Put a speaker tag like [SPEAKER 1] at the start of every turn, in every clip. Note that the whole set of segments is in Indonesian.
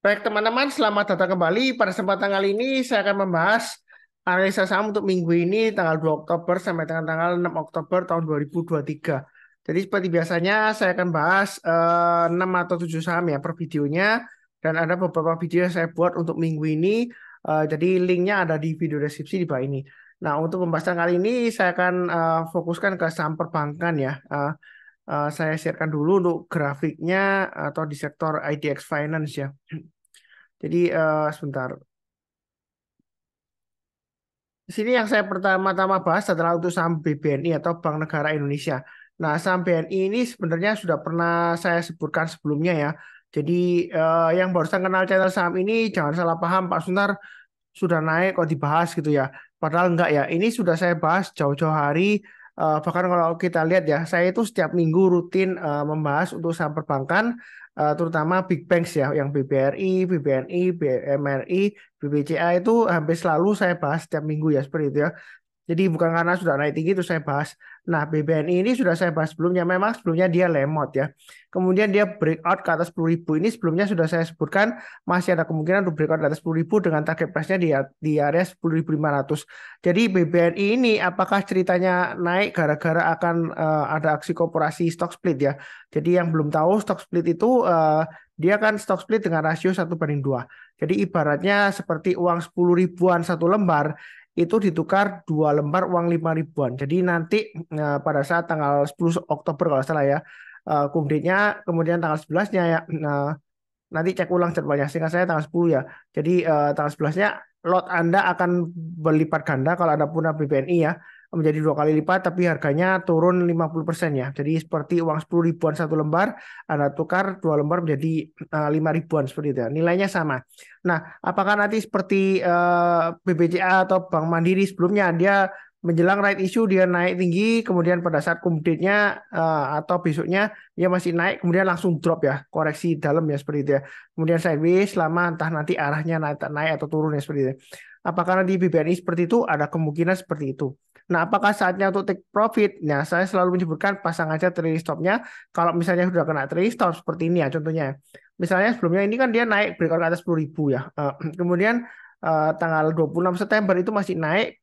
[SPEAKER 1] Baik teman-teman, selamat datang kembali. Pada kesempatan kali ini saya akan membahas analisa saham untuk minggu ini tanggal 2 Oktober sampai dengan tanggal 6 Oktober tahun 2023. Jadi seperti biasanya saya akan bahas 6 atau 7 saham ya per videonya. Dan ada beberapa video yang saya buat untuk minggu ini. Jadi linknya ada di video deskripsi di bawah ini. Nah, untuk pembahasan kali ini saya akan fokuskan ke saham perbankan ya. Saya sharekan dulu untuk grafiknya atau di sektor IDX Finance ya. Jadi sebentar. Di sini yang saya pertama-tama bahas adalah untuk saham BBNI atau Bank Negara Indonesia. Nah, saham BNI ini sebenarnya sudah pernah saya sebutkan sebelumnya ya. Jadi yang barusan kenal channel saham ini jangan salah paham Pak Sunar sudah naik kok dibahas gitu ya. Padahal enggak ya. Ini sudah saya bahas jauh-jauh hari. Bahkan kalau kita lihat ya, saya itu setiap minggu rutin membahas untuk saham perbankan, terutama Big Banks ya, yang BBRI, BBNI, BMRI, BBCA itu hampir selalu saya bahas setiap minggu ya seperti itu ya. Jadi bukan karena sudah naik tinggi itu saya bahas. Nah, BBNI ini sudah saya bahas sebelumnya. Memang sebelumnya dia lemot ya. Kemudian dia breakout ke atas 10.000. Ini sebelumnya sudah saya sebutkan masih ada kemungkinan untuk breakout di atas 10.000 dengan target price-nya di area 10.500. Jadi BBNI ini apakah ceritanya naik gara-gara akan ada aksi korporasi stock split ya. Jadi yang belum tahu stock split itu dia kan stock split dengan rasio 1:2. Jadi ibaratnya seperti uang 10 ribuan satu lembar itu ditukar 2 lembar uang 5 ribuan. Jadi nanti pada saat tanggal 10 Oktober kalau salah ya, date-nya kemudian tanggal 11-nya ya. Nanti cek ulang jadwalnya. Singkat saya tanggal 10 ya. Jadi tanggal 11-nya lot Anda akan berlipat ganda kalau Anda punya BBNI ya. Menjadi 2 kali lipat tapi harganya turun 50% ya. Jadi seperti uang 10 ribuan satu lembar, Anda tukar 2 lembar menjadi 5 ribuan seperti itu ya. Nilainya sama. Nah, apakah nanti seperti BBCA atau Bank Mandiri sebelumnya dia menjelang right issue dia naik tinggi, kemudian pada saat date-nya atau besoknya dia masih naik, kemudian langsung drop ya, koreksi dalam ya seperti itu ya. Kemudian sideways selama entah nanti arahnya naik atau turun ya seperti itu. Apakah nanti BBNI seperti itu? Ada kemungkinan seperti itu. Nah, apakah saatnya untuk take profit? Nah, saya selalu menyebutkan pasang aja trailing stop-nya. Kalau misalnya sudah kena trailing stop seperti ini ya contohnya. Misalnya sebelumnya ini kan dia naik breakout ke atas 10.000 ya. Kemudian tanggal 26 September itu masih naik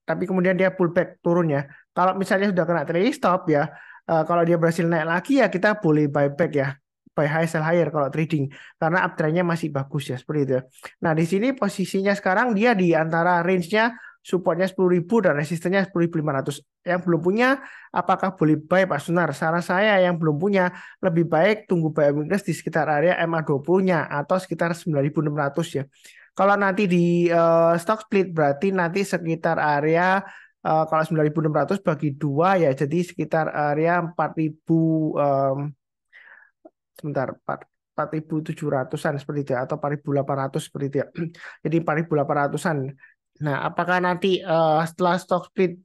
[SPEAKER 1] tapi kemudian dia pullback turun ya. Kalau misalnya sudah kena trailing stop ya, kalau dia berhasil naik lagi ya kita boleh buyback ya, buy high sell higher kalau trading karena uptrendnya masih bagus ya seperti itu. Nah di sini posisinya sekarang dia di antara range-nya supportnya 10.000 dan resistennya 10.500. Yang belum punya, apakah boleh buy Pak Sunar? Saran saya yang belum punya lebih baik tunggu buy weakness di sekitar area MA20-nya atau sekitar 9.600 ya. Kalau nanti di stock split berarti nanti sekitar area kalau 9.600 bagi 2 ya jadi sekitar area 4.000 sebentar 4.700-an seperti itu ya, atau 4.800 seperti itu ya. Jadi 4.800-an. Nah, apakah nanti setelah stock split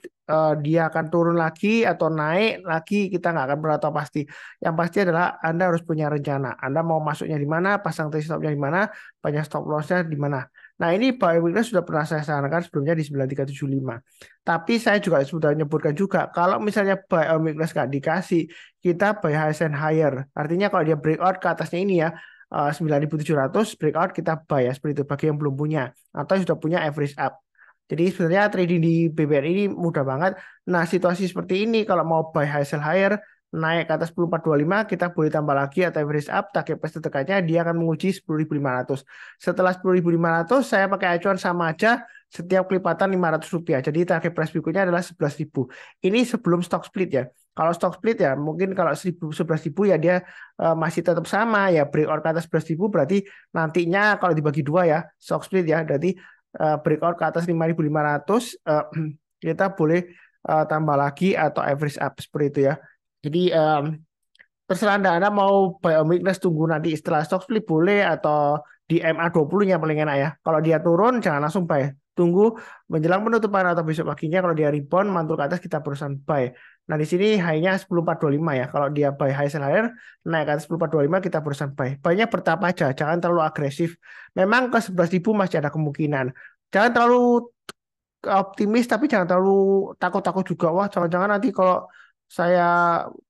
[SPEAKER 1] dia akan turun lagi atau naik lagi kita nggak akan pernah tahu pasti. Yang pasti adalah Anda harus punya rencana. Anda mau masuknya di mana, pasang trade stopnya di mana, banyak stop lossnya di mana. Nah, ini buy weakness sudah pernah saya sarankan sebelumnya di 9375. Tapi saya juga sudah menyebutkan juga kalau misalnya buy on weakness nggak dikasih, kita buy high and higher. Artinya kalau dia breakout ke atasnya ini ya 9.700 breakout kita buy ya seperti itu bagi yang belum punya atau sudah punya average up. Jadi sebenarnya trading di BBRI ini mudah banget. Nah, situasi seperti ini kalau mau buy high sell higher naik ke atas 10.425 kita boleh tambah lagi atau average up target price terdekatnya dia akan menguji 10.500. Setelah 10.500 saya pakai acuan sama aja setiap kelipatan Rp500. Jadi target price berikutnya adalah 11.000. Ini sebelum stock split ya. Kalau stock split ya mungkin kalau 11.000 ya dia masih tetap sama ya breakout ke atas 11.000 berarti nantinya kalau dibagi dua ya stock split ya berarti breakout ke atas 5.500 kita boleh tambah lagi atau average up seperti itu ya. Jadi terserah Anda mau buy on weakness tunggu nanti setelah stock split boleh atau di MA20-nya paling enak ya. Kalau dia turun jangan langsung buy. Tunggu menjelang penutupan atau besok paginya kalau dia rebound mantul ke atas kita berusaha buy. Nah di sini high-nya 10.425 ya. Kalau dia buy high sell higher naik ke atas 10.425 kita berusaha buy. Buy-nya bertahap aja, jangan terlalu agresif. Memang ke 11.000 masih ada kemungkinan. Jangan terlalu optimis tapi jangan terlalu takut-takut juga. Wah, jangan-jangan nanti kalau saya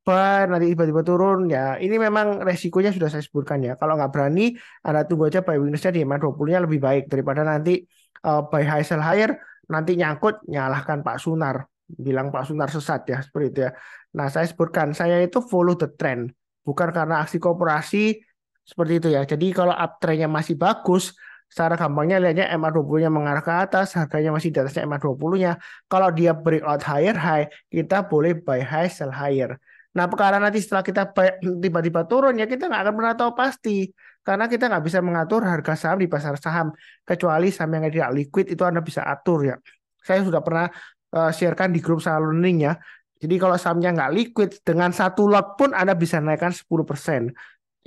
[SPEAKER 1] buy nanti tiba-tiba turun ya. Ini memang resikonya sudah saya sebutkan ya. Kalau nggak berani, Anda tunggu aja buy weakness-nya di MA20-nya lebih baik daripada nanti buy high sell higher nanti nyangkut nyalahkan Pak Sunar. Bilang Pak Sunar sesat ya seperti itu ya. Nah, saya sebutkan saya itu follow the trend, bukan karena aksi korporasi seperti itu ya. Jadi kalau uptrendnya masih bagus, secara gampangnya lihatnya MA20-nya mengarah ke atas, harganya masih di atasnya MA20-nya. Kalau dia breakout higher high, kita boleh buy high, sell higher. Nah, perkara nanti setelah kita buy, tiba-tiba turun, ya kita nggak akan pernah tahu pasti. Karena kita nggak bisa mengatur harga saham di pasar saham. Kecuali saham yang tidak liquid, itu Anda bisa atur ya. Saya sudah pernah sharekan di grup saham learning ya. Jadi kalau sahamnya nggak liquid, dengan satu lot pun Anda bisa naikkan 10%.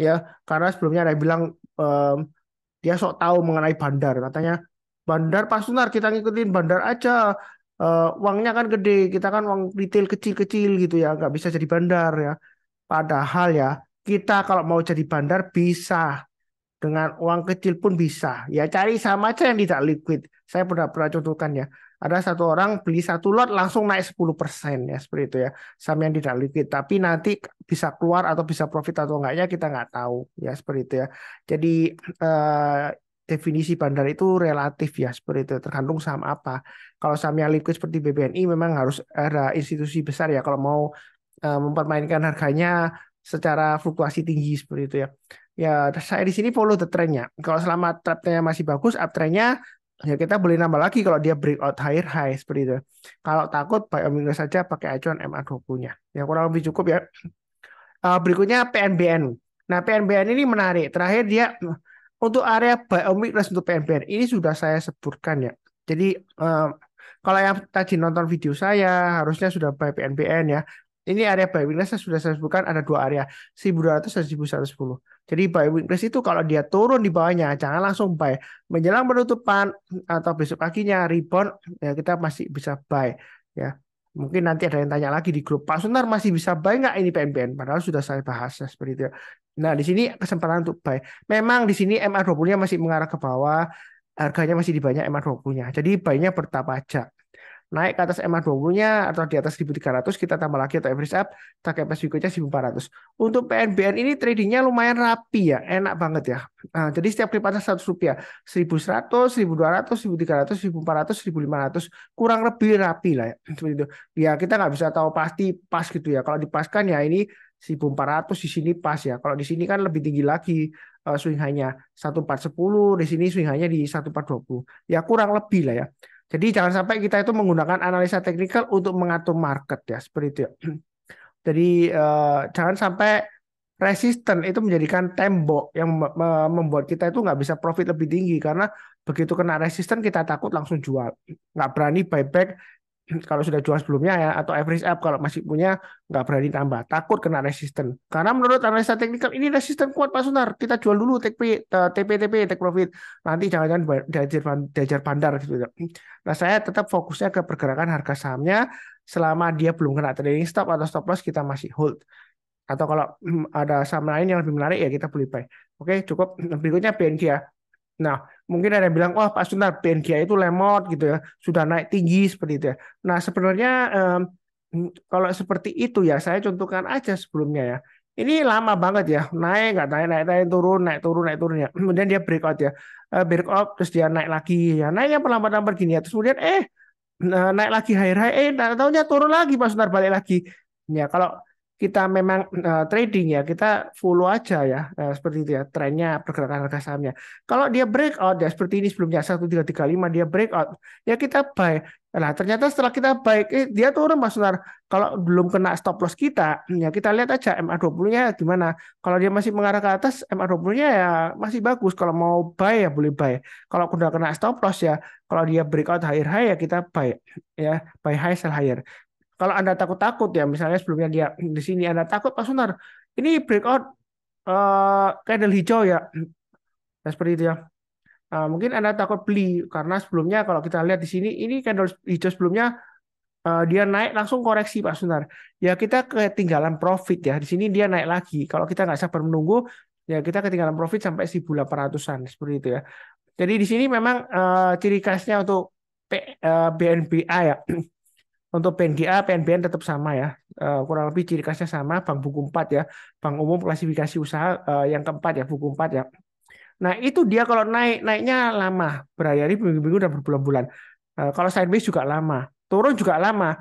[SPEAKER 1] Ya, karena sebelumnya ada yang bilang em, dia sok tahu mengenai bandar. Katanya, bandar Pak Sunar, kita ngikutin bandar aja. Uangnya kan gede, kita kan uang retail kecil-kecil gitu ya, nggak bisa jadi bandar ya. Padahal ya, kita kalau mau jadi bandar bisa. Dengan uang kecil pun bisa. Ya cari saham aja yang tidak liquid. Saya pernah contohkan ya. Ada satu orang beli satu lot langsung naik 10% ya seperti itu ya. Saham yang tidak liquid. Tapi nanti bisa keluar atau bisa profit atau enggaknya kita nggak tahu ya seperti itu ya. Jadi eh, definisi bandar itu relatif ya seperti itu. Tergantung saham apa. Kalau saham yang liquid seperti BBNI memang harus ada institusi besar ya kalau mau mempermainkan harganya secara fluktuasi tinggi seperti itu ya. Ya, saya di sini follow the trend-nya. Kalau selama trendnya masih bagus, uptrend-nya ya kita boleh nambah lagi kalau dia breakout higher high seperti itu. Kalau takut buy on weakness saja pakai acuan MA20-nya. Ya kurang lebih cukup ya. Berikutnya PNBN. Nah, PNBN ini menarik. Terakhir dia untuk area buy on weakness untuk PNBN ini sudah saya sebutkan ya. Jadi kalau yang tadi nonton video saya harusnya sudah buy PNBN ya. Ini area buy weakness sudah saya sebutkan ada dua area, 1200 dan 1110. Jadi buy weakness itu kalau dia turun di bawahnya jangan langsung buy. Menjelang penutupan atau besok paginya rebound ya kita masih bisa buy ya. Mungkin nanti ada yang tanya lagi di grup, Pak Sunar masih bisa buy nggak ini PNBN? Padahal sudah saya bahas ya, seperti itu ya. Nah, di sini kesempatan untuk buy. Memang di sini MA20-nya masih mengarah ke bawah, harganya masih di banyak MA20-nya. Jadi buy-nya bertahap aja naik ke atas MA20-nya atau di atas 1300 kita tambah lagi atau average up target price berikutnya 1400. Untuk PNBN ini tradingnya lumayan rapi ya, enak banget ya. Nah, jadi setiap kali pasang Rp100, 1100, 1200, 1300, 1400, 1500 kurang lebih rapi lah ya. Seperti itu. Ya kita nggak bisa tahu pasti pas gitu ya. Kalau dipaskan ya ini 1400 di sini pas ya. Kalau di sini kan lebih tinggi lagi swing high-nya 1410, di sini swing high-nya di 1420. Ya kurang lebih lah ya. Jadi jangan sampai kita itu menggunakan analisa teknikal untuk mengatur market ya, seperti itu ya. Jadi jangan sampai resisten itu menjadikan tembok yang membuat kita itu nggak bisa profit lebih tinggi karena begitu kena resisten kita takut langsung jual, nggak berani buyback kalau sudah jual sebelumnya ya atau average up kalau masih punya nggak berani tambah takut kena resisten karena menurut analisa teknikal ini resisten kuat Pak Sunar kita jual dulu TP take profit nanti jangan-jangan diajar bandar gitu ya. Nah saya tetap fokusnya ke pergerakan harga sahamnya selama dia belum kena trading stop atau stop loss kita masih hold atau kalau ada saham lain yang lebih menarik ya kita beli buy. Oke cukup berikutnya BNG ya. Nah, mungkin ada yang bilang, wah Pak Sunar, BNGA itu lemot gitu ya, sudah naik tinggi seperti itu ya. Nah, sebenarnya kalau seperti itu ya, saya contohkan aja sebelumnya ya. Ini lama banget ya, naik nggak naik, naik, naik, turun, naik, turun, naik, turun ya. Kemudian dia breakout ya, breakout terus dia naik lagi ya, naiknya pelan-pelan begini ya. Terus kemudian naik lagi higher high, tahunya turun lagi Pak Sunar balik lagi. Ya, kalau kita memang trading ya, kita follow aja ya, seperti itu ya, trennya pergerakan harga sahamnya. Kalau dia breakout ya seperti ini sebelumnya 1335 dia breakout, ya kita buy. Nah, ternyata setelah kita buy, dia turun Mas Sunar. Kalau belum kena stop loss kita, ya kita lihat aja MA20-nya gimana. Kalau dia masih mengarah ke atas, MA20-nya ya masih bagus. Kalau mau buy ya boleh buy. Kalau udah kena stop loss ya, kalau dia breakout higher high ya kita buy. Ya, buy high sell higher. Kalau Anda takut-takut ya, misalnya sebelumnya dia di sini Anda takut Pak Sunar, ini breakout candle hijau ya, ya seperti itu ya. Mungkin Anda takut beli karena sebelumnya kalau kita lihat di sini ini candle hijau sebelumnya dia naik langsung koreksi Pak Sunar. Ya kita ketinggalan profit ya. Di sini dia naik lagi. Kalau kita nggak sabar menunggu ya kita ketinggalan profit sampai 1800-an seperti itu ya. Jadi di sini memang ciri khasnya untuk BNBA ya. Untuk PNGA, PNBN tetap sama ya. Kurang lebih ciri khasnya sama, bank buku 4 ya. Bank umum klasifikasi usaha yang keempat ya, buku 4 ya. Nah, itu dia kalau naiknya lama, berhari-hari, minggu-minggu, dan berbulan-bulan. Kalau sideways juga lama, turun juga lama,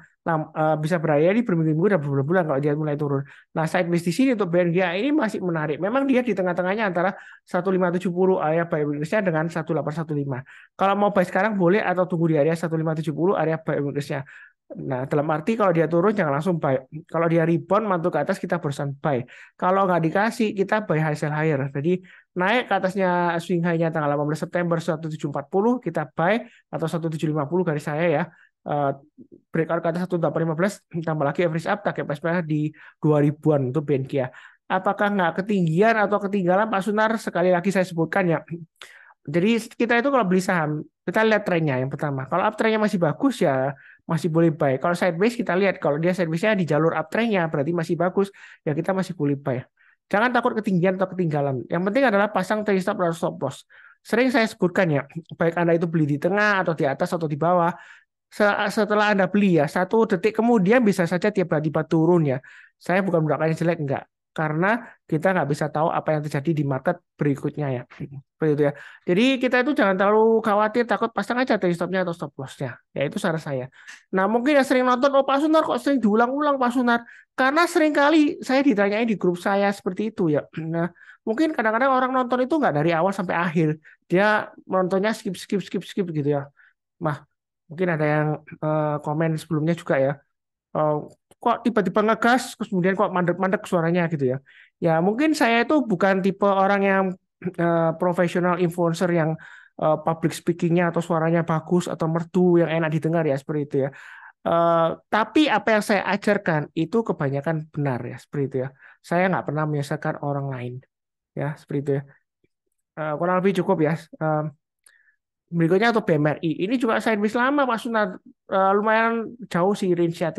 [SPEAKER 1] bisa berhari-hari, berminggu-minggu, dan berbulan-bulan kalau dia mulai turun. Nah, sideways di sini untuk BNGA ini masih menarik. Memang dia di tengah-tengahnya antara 1570 area buy weakness-nya dengan 1815. Kalau mau buy sekarang boleh atau tunggu di area 1570 area buy weakness-nya. Nah, dalam arti kalau dia turun jangan langsung buy. Kalau dia rebound mantul ke atas kita barusan buy. Kalau nggak dikasih kita buy high sell higher. Jadi naik ke atasnya swing high-nya tanggal 18 September 1740 kita buy atau 1750 garis saya ya. Eh, Breakout ke atas 1815 tambah lagi average up target price di 2000-an untuk BNK. Apakah nggak ketinggian atau ketinggalan Pak Sunar? Sekali lagi saya sebutkan ya. Jadi kita itu kalau beli saham, kita lihat trennya yang pertama. Kalau uptrendnya masih bagus ya masih boleh buy. Kalau sideways kita lihat kalau dia sidewaysnya di jalur uptrendnya berarti masih bagus ya kita masih boleh buy. Jangan takut ketinggian atau ketinggalan. Yang penting adalah pasang trade stop atau stop loss. Sering saya sebutkan ya, baik Anda itu beli di tengah atau di atas atau di bawah, setelah Anda beli ya, 1 detik kemudian bisa saja tiba-tiba turun ya. Saya bukan mengatakan jelek, enggak. Karena kita nggak bisa tahu apa yang terjadi di market berikutnya ya. Seperti itu ya. Jadi kita itu jangan terlalu khawatir, takut pasang aja trade stop-nya atau stop loss-nya. Ya itu saran saya. Nah mungkin yang sering nonton, oh Pak Sunar kok sering diulang-ulang Pak Sunar. Karena sering kali saya ditanyain di grup saya seperti itu ya. Nah mungkin kadang-kadang orang nonton itu nggak dari awal sampai akhir. Dia menontonnya skip, skip, skip, skip gitu ya. Mah, mungkin ada yang komen sebelumnya juga ya. Eh, Kok tiba-tiba ngegas, terus kemudian kok mandek-mandek suaranya gitu ya. Ya mungkin saya itu bukan tipe orang yang profesional influencer yang public speakingnya atau suaranya bagus atau merdu yang enak didengar ya seperti itu ya. Tapi apa yang saya ajarkan itu kebanyakan benar ya seperti itu ya. Saya nggak pernah menyesatkan orang lain ya seperti itu ya. Kurang lebih cukup ya. Berikutnya untuk BMRI. Ini juga sideways lama Pak Sunat. Lumayan jauh sih range-nya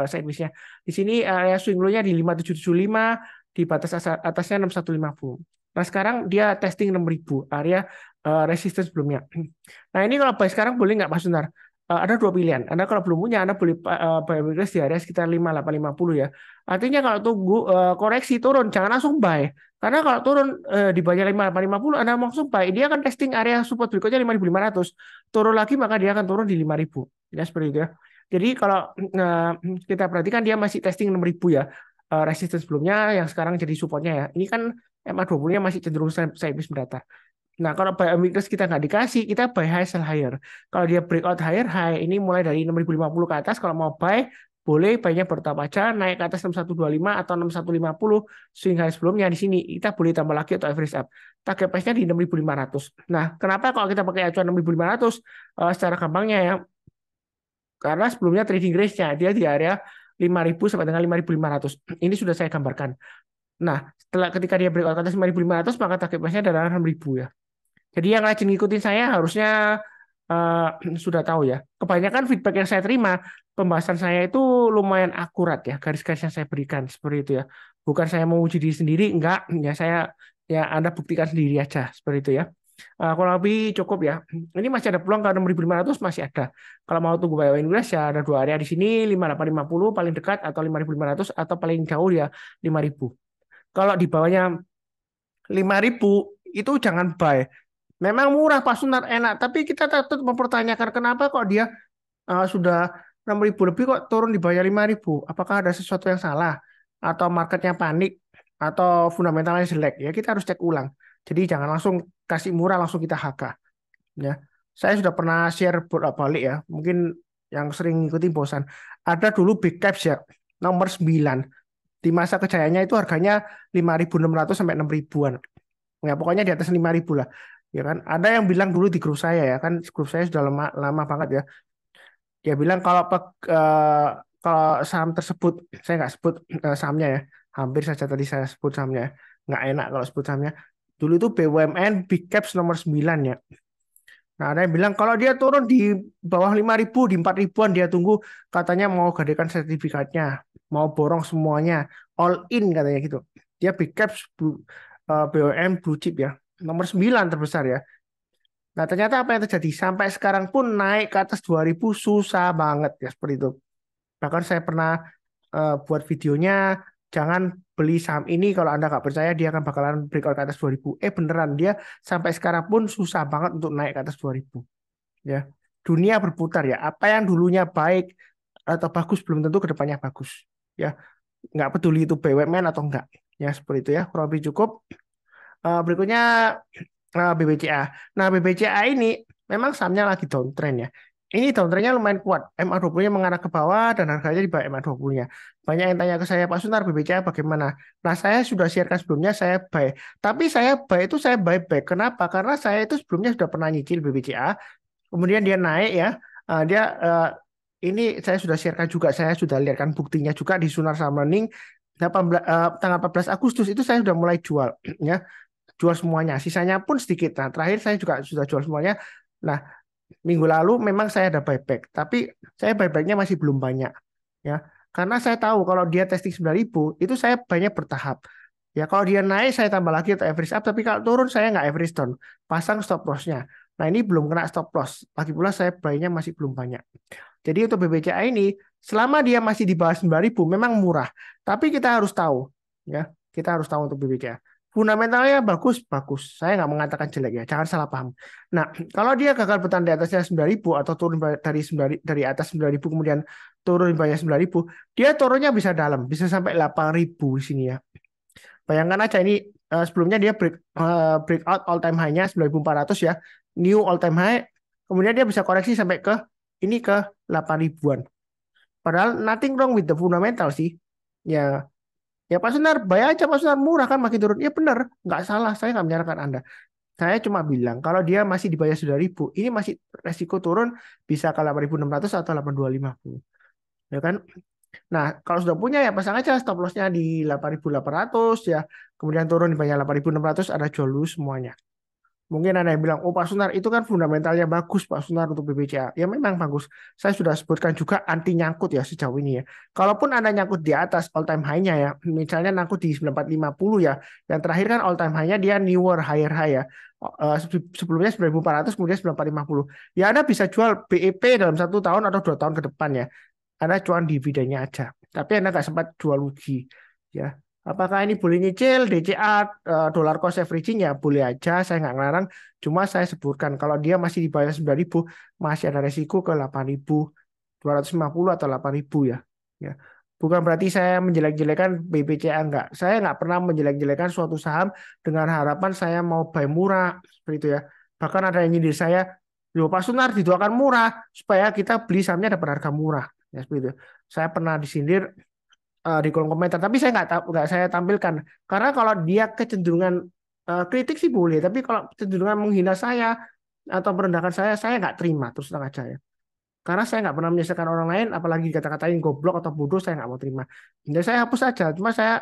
[SPEAKER 1] sideways-nya. Di sini area swing low-nya di 5775, di batas atasnya 6150. Nah, sekarang dia testing 6000 area resistance sebelumnya. Nah, ini kalau buy sekarang boleh nggak Pak Sunar? Ada 2 pilihan. Anda kalau belum punya, Anda boleh buy weakness di area sekitar 5850 ya. Artinya kalau tunggu koreksi turun, jangan langsung buy. Karena kalau turun di bawah 5850 Anda langsung buy, dia akan testing area support berikutnya 5500. Turun lagi maka dia akan turun di 5000. Ya seperti itu ya. Jadi kalau eh, kita perhatikan dia masih testing 6000 ya. Resistance sebelumnya yang sekarang jadi supportnya ya. Ini kan MA20-nya masih cenderung sideways mendatar. Nah, kalau buy weakness kita nggak dikasih, kita buy high sell higher. Kalau dia breakout higher high, ini mulai dari 6050 ke atas, kalau mau buy, boleh buy-nya bertahap aja, naik ke atas 6125 atau 6150, swing high sebelumnya di sini, kita boleh tambah lagi atau average up. Target price-nya di 6500. Nah, kenapa kalau kita pakai acuan 6500? Secara gampangnya ya, karena sebelumnya trading range-nya, dia di area 5000 sampai dengan 5500. Ini sudah saya gambarkan. Nah, setelah ketika dia breakout ke atas 5500, maka target price-nya adalah 6000 ya. Jadi yang rajin ngikutin saya harusnya eh, sudah tahu ya. Kebanyakan feedback yang saya terima, pembahasan saya itu lumayan akurat ya, garis-garis yang saya berikan seperti itu ya. Bukan saya mau uji diri sendiri, enggak. Ya saya ya Anda buktikan sendiri aja seperti itu ya. Kurang lebih cukup ya. Ini masih ada peluang ke 6500 masih ada. Kalau mau tunggu buy Inggris ya ada 2 area di sini 5850 paling dekat atau 5500 atau paling jauh ya 5000. Kalau di bawahnya 5000 itu jangan buy. Memang murah Pak Sunar enak, tapi kita tetap mempertanyakan kenapa kok dia sudah 6000 lebih kok turun di bawah 5000. Apakah ada sesuatu yang salah atau marketnya panik atau fundamentalnya jelek? Ya kita harus cek ulang. Jadi jangan langsung kasih murah langsung kita HK ya. Saya sudah pernah share bolak-balik ya. Mungkin yang sering ngikutin bosan. Ada dulu big caps ya, nomor 9. Di masa kejayaannya itu harganya 5.600 sampai 6.000-an. Ya pokoknya di atas 5.000 lah. Ya kan? Ada yang bilang dulu di grup saya ya, kan grup saya sudah lama lama banget ya. Dia bilang kalau saham tersebut, saya nggak sebut sahamnya ya, hampir saja tadi saya sebut sahamnya, nggak enak kalau sebut sahamnya. Dulu itu BUMN Big Caps nomor 9 ya. Nah, ada yang bilang kalau dia turun di bawah 5.000 di 4.000-an dia tunggu katanya mau gadekan sertifikatnya, mau borong semuanya, all in katanya gitu. Dia Big Caps BUMN Blue Chip ya, nomor 9 terbesar ya. Nah, ternyata apa yang terjadi? Sampai sekarang pun naik ke atas 2000 susah banget ya seperti itu. Bahkan saya pernah buat videonya, jangan beli saham ini kalau Anda nggak percaya dia akan bakalan breakout ke atas 2000. Beneran dia sampai sekarang pun susah banget untuk naik ke atas 2000. Ya, dunia berputar ya. Apa yang dulunya baik atau bagus belum tentu kedepannya bagus. Ya, nggak peduli itu BUMN atau enggak. Ya, seperti itu ya. Kurang lebih cukup. Berikutnya BBCA. Nah, BBCA ini memang sahamnya lagi downtrend ya. Ini downtrendnya lumayan kuat. MA20-nya mengarah ke bawah dan harganya di bawah MA20-nya. Banyak yang tanya ke saya, Pak Sunar, BBCA bagaimana? Nah, saya sudah sharekan sebelumnya, saya buy. Tapi saya buy itu saya buy back. Kenapa? Karena saya itu sebelumnya sudah pernah nyicil BBCA. Kemudian dia naik ya. Dia ini saya sudah sharekan juga, saya sudah lihatkan buktinya juga di Sunar Saham Learning 18, tanggal 14 Agustus itu saya sudah mulai jual ya, jual semuanya. Sisanya pun sedikit. Nah, terakhir saya juga sudah jual semuanya. Nah, minggu lalu memang saya ada buyback, tapi saya buybacknya masih belum banyak ya. Karena saya tahu kalau dia testing 9.000 itu saya banyak bertahap. Ya, kalau dia naik saya tambah lagi atau average up, tapi kalau turun saya nggak average down. Pasang stop loss-nya. Nah, ini belum kena stop loss. Lagi pula saya buy-nya masih belum banyak. Jadi untuk BBCA ini selama dia masih di bawah 9.000 memang murah. Tapi kita harus tahu ya, kita harus tahu untuk BBCA. Fundamentalnya bagus, bagus. Saya nggak mengatakan jelek ya, jangan salah paham. Nah, kalau dia gagal bertahan di atasnya 9.000 atau turun dari 9 dari atas 9.000 kemudian turun di bawah 9.000, dia turunnya bisa dalam, bisa sampai 8.000 di sini ya. Bayangkan aja ini sebelumnya dia breakout all time high-nya 9.400 ya, new all time high. Kemudian dia bisa koreksi sampai ke ini ke 8 ribuan. Padahal nothing wrong with the fundamental sih. Ya, ya Pak Sunar, bayar aja Pak Sunar, murah kan makin turun. Ya benar, nggak salah. Saya nggak menyarankan Anda. Saya cuma bilang kalau dia masih di bawah 9.000, ini masih resiko turun bisa ke 8.600 atau 8.250. Ya kan? Nah, kalau sudah punya ya pasang aja stop loss-nya di 8.800 ya. Kemudian turun di bawah 8.600 ada jual dulu semuanya. Mungkin ada yang bilang, oh Pak Sunar itu kan fundamentalnya bagus Pak Sunar untuk BBCA. Ya memang bagus. Saya sudah sebutkan juga anti nyangkut ya sejauh ini ya. Kalaupun Anda nyangkut di atas all time high-nya ya, misalnya nyangkut di 9450 ya, yang terakhir kan all time high-nya dia newer higher high ya. Sebelumnya 9.400 kemudian 9.450. Ya Anda bisa jual BEP dalam 1 tahun atau 2 tahun ke depan ya. Anda cuan dividennya aja. Tapi Anda nggak sempat jual rugi ya. Apakah ini boleh nyicil DCA dollar cost averaging ya boleh aja, saya nggak ngelarang. Cuma saya sebutkan kalau dia masih di bawah 9.000 masih ada resiko ke 8.250 atau 8.000 ya. Ya. Bukan berarti saya menjelek-jelekan BBCA enggak. Saya nggak pernah menjelek-jelekan suatu saham dengan harapan saya mau buy murah seperti itu ya. Bahkan ada yang nyindir saya, "Loh Pak Sunar didoakan murah supaya kita beli sahamnya dapat harga murah." Ya seperti itu. Saya pernah disindir di kolom komentar. Tapi saya nggak saya tampilkan karena kalau dia kecenderungan kritik sih boleh, tapi kalau kecenderungan menghina saya atau merendahkan saya nggak terima terus terang aja ya. Karena saya nggak pernah menyelesaikan orang lain, apalagi dikata-katain goblok atau bodoh, saya nggak mau terima. Jadi saya hapus aja. Cuma saya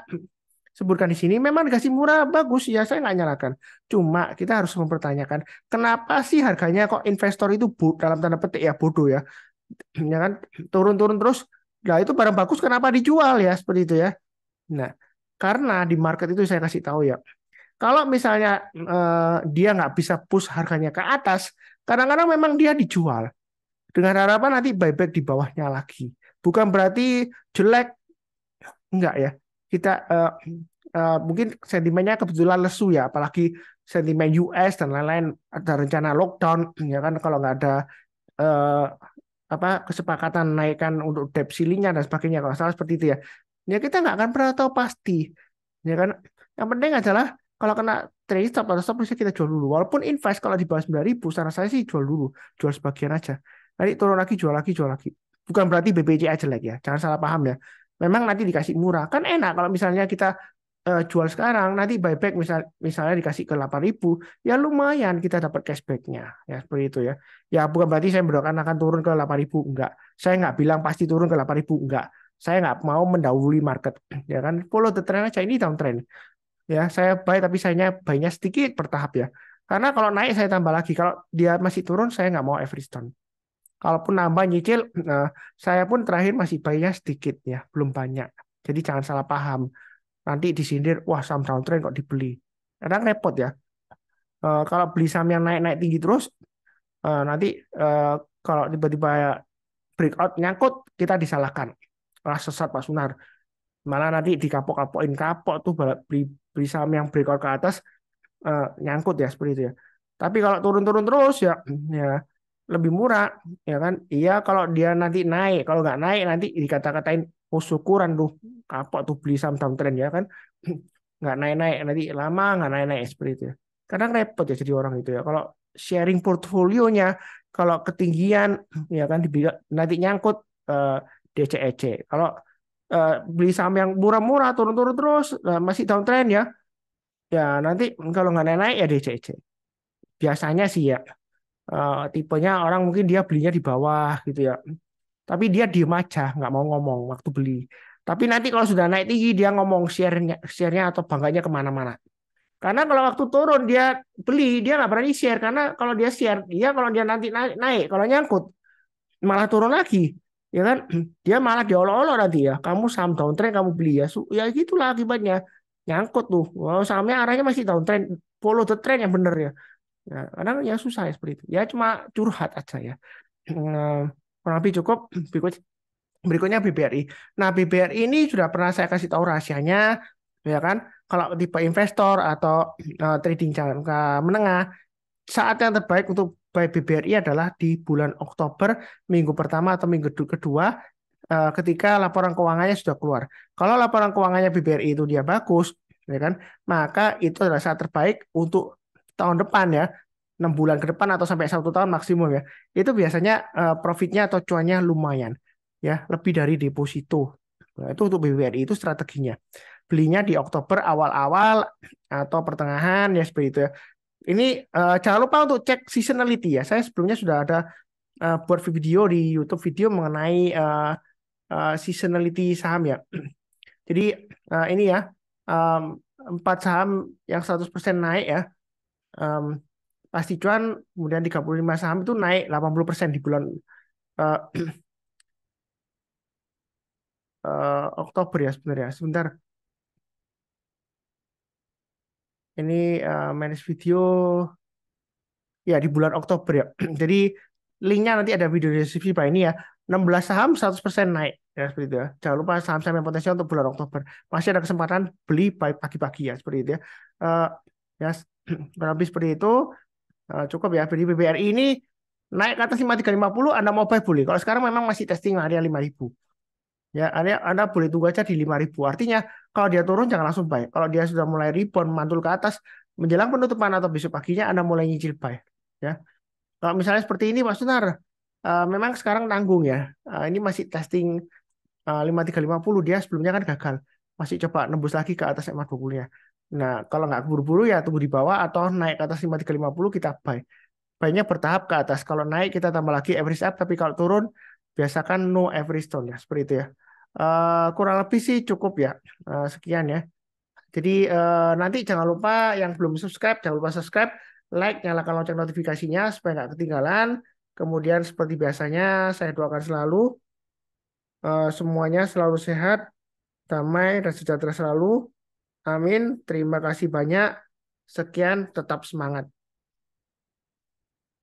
[SPEAKER 1] sebutkan di sini memang dikasih murah bagus ya, saya nggak nyalakan. Cuma kita harus mempertanyakan kenapa sih harganya kok investor itu dalam tanda petik ya bodoh ya, ya kan turun-turun terus. Nah, itu barang bagus kenapa dijual ya seperti itu ya. Nah, karena di market itu saya kasih tahu ya, kalau misalnya dia nggak bisa push harganya ke atas, kadang-kadang memang dia dijual dengan harapan nanti buyback di bawahnya lagi. Bukan berarti jelek, enggak ya. Kita mungkin sentimennya kebetulan lesu ya, apalagi sentimen US dan lain-lain ada rencana lockdown ya kan kalau nggak ada eh, apa kesepakatan naikkan untuk debt ceiling-nya dan sebagainya kalau salah seperti itu ya. Ya kita nggak akan pernah tahu pasti. Ya kan. Yang penting adalah kalau kena trade stop atau stop bisa kita jual dulu. Walaupun invest kalau di bawah 9.000 saran saya sih jual dulu, jual sebagian aja. Nanti turun lagi, jual lagi, jual lagi. Bukan berarti BBCA jelek ya. Jangan salah paham ya. Memang nanti dikasih murah. Kan enak kalau misalnya kita jual sekarang, nanti buyback misalnya dikasih ke 8.000, ya lumayan kita dapat cashbacknya. Ya seperti itu ya. Ya bukan berarti saya mendoakan akan turun ke 8.000, enggak. Saya nggak bilang pasti turun ke 8.000, enggak. Saya nggak mau mendahului market. Ya kan, follow the trend aja, ini downtrend. Ya, saya buy tapi sayanya buy-nya sedikit bertahap ya. Karena kalau naik saya tambah lagi, kalau dia masih turun saya nggak mau average down. Kalaupun nambah nyicil, saya pun terakhir masih buy-nya sedikit ya, belum banyak. Jadi jangan salah paham. Nanti disindir, wah saham downtrend kok dibeli. Kadang repot ya. Kalau beli saham yang naik-naik tinggi terus, nanti kalau tiba-tiba breakout nyangkut, kita disalahkan. Malah sesat Pak Sunar. Malah nanti dikapok-kapokin kapok tuh beli beli saham yang breakout ke atas, nyangkut ya seperti itu ya. Tapi kalau turun-turun terus ya, ya lebih murah ya kan. Iya kalau dia nanti naik, kalau nggak naik nanti dikata-katain oh syukuran tuh kapok tuh beli saham downtrend ya kan. Nggak naik-naik nanti lama nggak naik-naik seperti itu ya. Kadang repot ya jadi orang itu ya. Kalau sharing portfolionya kalau ketinggian ya kan nanti nyangkut, eh, DC-EC. Kalau beli saham yang murah-murah turun-turun terus, masih downtrend ya. Ya nanti kalau nggak naik-naik ya DC-EC. Biasanya sih ya, tipenya orang mungkin dia belinya di bawah gitu ya. Tapi dia diem aja, nggak mau ngomong waktu beli. Tapi nanti kalau sudah naik tinggi dia ngomong share-nya atau bangganya kemana-mana. Karena kalau waktu turun dia beli, dia nggak berani share. Karena kalau dia share, dia kalau dia nanti naik, kalau nyangkut malah turun lagi. Ya kan? Dia malah diolok-olok nanti ya. Kamu saham downtrend kamu beli ya. Ya gitulah akibatnya. Nyangkut tuh. Wow, sahamnya arahnya masih downtrend. Follow the trend yang bener ya. Ya, kadang ya susah ya seperti itu. Ya cuma curhat aja ya. Kurang lebih cukup. Berikutnya BBRI. Nah, BBRI ini sudah pernah saya kasih tahu rahasianya, ya kan? Kalau tipe investor atau trading jangka menengah, saat yang terbaik untuk buy BBRI adalah di bulan Oktober, minggu pertama atau minggu kedua, ketika laporan keuangannya sudah keluar. Kalau laporan keuangannya BBRI itu dia bagus, ya kan? Maka itu adalah saat terbaik untuk tahun depan ya. 6 bulan ke depan atau sampai 1 tahun maksimum ya. Itu biasanya profitnya atau cuannya lumayan ya, lebih dari deposito. Nah, itu untuk BBRI itu strateginya. Belinya di Oktober awal-awal atau pertengahan ya seperti itu ya. Ini jangan lupa untuk cek seasonality ya. Saya sebelumnya sudah ada buat video di YouTube video mengenai seasonality saham ya. Jadi ini ya, um, 4 saham yang 100% naik ya. Um, Pasti cuan, kemudian 35 saham itu naik 80% di bulan uh, Oktober ya sebenarnya. Sebentar, ini manage video ya di bulan Oktober ya. Jadi linknya nanti ada video deskripsi Pak ini ya. 16 saham 100% naik ya seperti itu ya. Jangan lupa saham-saham yang potensial untuk bulan Oktober. Masih ada kesempatan beli pagi-pagi ya seperti itu ya. Eh, ya kurang lebih seperti itu. Cukup ya. Beli BBRI ini naik ke atas 5350 Anda mau buy boleh. Kalau sekarang memang masih testing area 5000. Ya, Anda boleh tunggu aja di 5.000. Artinya kalau dia turun jangan langsung buy. Kalau dia sudah mulai rebound mantul ke atas menjelang penutupan atau besok paginya Anda mulai nyicil buy. Ya. Kalau misalnya seperti ini Pak Sunar, memang sekarang tanggung ya. Ini masih testing 5350, dia sebelumnya kan gagal. Masih coba nembus lagi ke atas 520-nya. Nah, kalau nggak buru-buru ya tunggu di bawah atau naik ke atas 5350 kita buy. Buy-nya bertahap ke atas. Kalau naik kita tambah lagi average up, tapi kalau turun biasakan no average down ya. Seperti itu ya. Kurang lebih sih cukup ya. Sekian ya. Jadi nanti jangan lupa yang belum subscribe, jangan lupa subscribe, like, nyalakan lonceng notifikasinya supaya nggak ketinggalan. Kemudian seperti biasanya saya doakan selalu semuanya selalu sehat, damai, dan sejahtera selalu. Amin. Terima kasih banyak. Sekian, tetap semangat.